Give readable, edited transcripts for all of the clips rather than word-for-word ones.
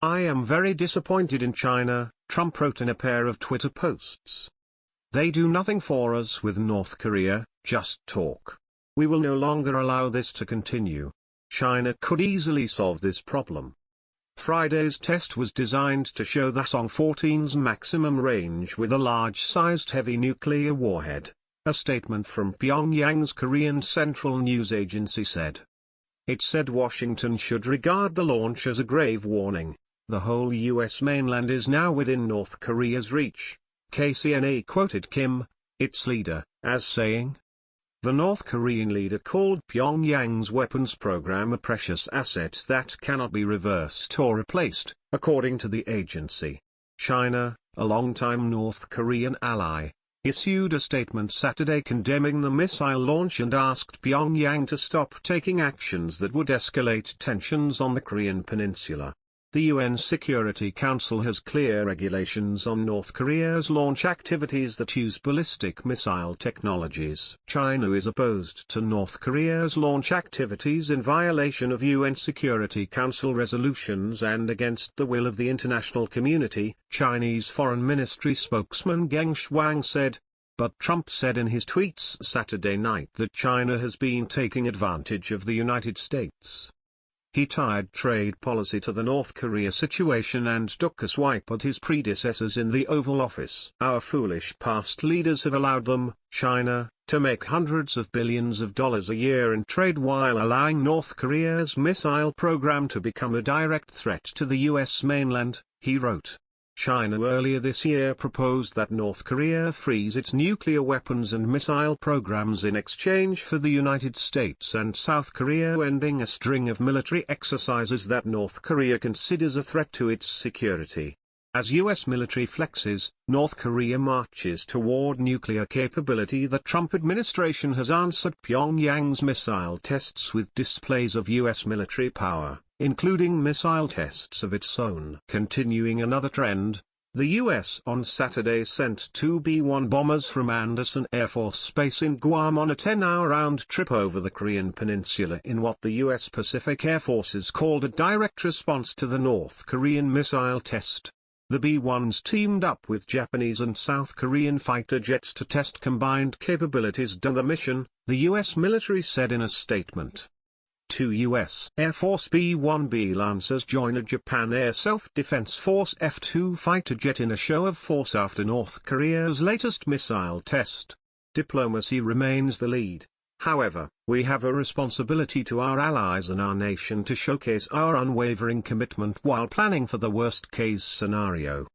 "I am very disappointed in China," Trump wrote in a pair of Twitter posts. "They do nothing for us with North Korea, just talk. We will no longer allow this to continue. China could easily solve this problem." Friday's test was designed to show the Hwasong-14's maximum range with a large-sized heavy nuclear warhead, a statement from Pyongyang's Korean Central News Agency said. It said Washington should regard the launch as a grave warning. The whole U.S. mainland is now within North Korea's reach. KCNA quoted Kim, its leader, as saying, "The North Korean leader called Pyongyang's weapons program a precious asset that cannot be reversed or replaced," according to the agency. China, a longtime North Korean ally, issued a statement Saturday condemning the missile launch and asked Pyongyang to stop taking actions that would escalate tensions on the Korean peninsula. The UN Security Council has clear regulations on North Korea's launch activities that use ballistic missile technologies. China is opposed to North Korea's launch activities in violation of UN Security Council resolutions and against the will of the international community, Chinese Foreign Ministry spokesman Geng Shuang said. But Trump said in his tweets Saturday night that China has been taking advantage of the United States. He tied trade policy to the North Korea situation and took a swipe at his predecessors in the Oval Office. "Our foolish past leaders have allowed them, China, to make hundreds of billions of dollars a year in trade while allowing North Korea's missile program to become a direct threat to the U.S. mainland," he wrote. China earlier this year proposed that North Korea freeze its nuclear weapons and missile programs in exchange for the United States and South Korea ending a string of military exercises that North Korea considers a threat to its security. As U.S. military flexes, North Korea marches toward nuclear capability. The Trump administration has answered Pyongyang's missile tests with displays of U.S. military power, including missile tests of its own. Continuing another trend, the U.S. on Saturday sent two B-1 bombers from Andersen Air Force Base in Guam on a 10-hour round trip over the Korean peninsula in what the U.S. Pacific Air Forces called a direct response to the North Korean missile test. The B-1s teamed up with Japanese and South Korean fighter jets to test combined capabilities during the mission, the U.S. military said in a statement. Two U.S. Air Force B-1B Lancers join a Japan Air Self-Defense Force F-2 fighter jet in a show of force after North Korea's latest missile test. Diplomacy remains the lead. However, we have a responsibility to our allies and our nation to showcase our unwavering commitment while planning for the worst-case scenario.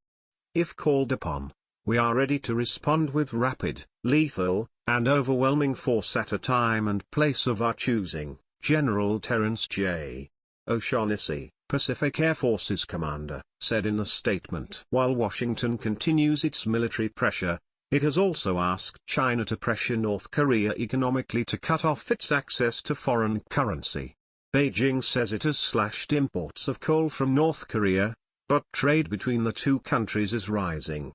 If called upon, we are ready to respond with rapid, lethal, and overwhelming force at a time and place of our choosing, General Terence J. O'Shaughnessy, Pacific Air Forces commander, said in the statement. While Washington continues its military pressure, it has also asked China to pressure North Korea economically to cut off its access to foreign currency. Beijing says it has slashed imports of coal from North Korea, but trade between the two countries is rising.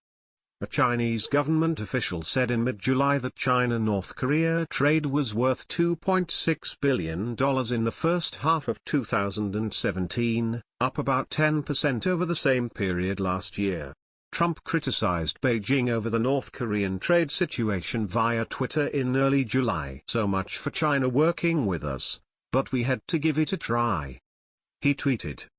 A Chinese government official said in mid-July that China-North Korea trade was worth $2.6 billion in the first half of 2017, up about 10% over the same period last year. Trump criticized Beijing over the North Korean trade situation via Twitter in early July. "So much for China working with us, but we had to give it a try," he tweeted.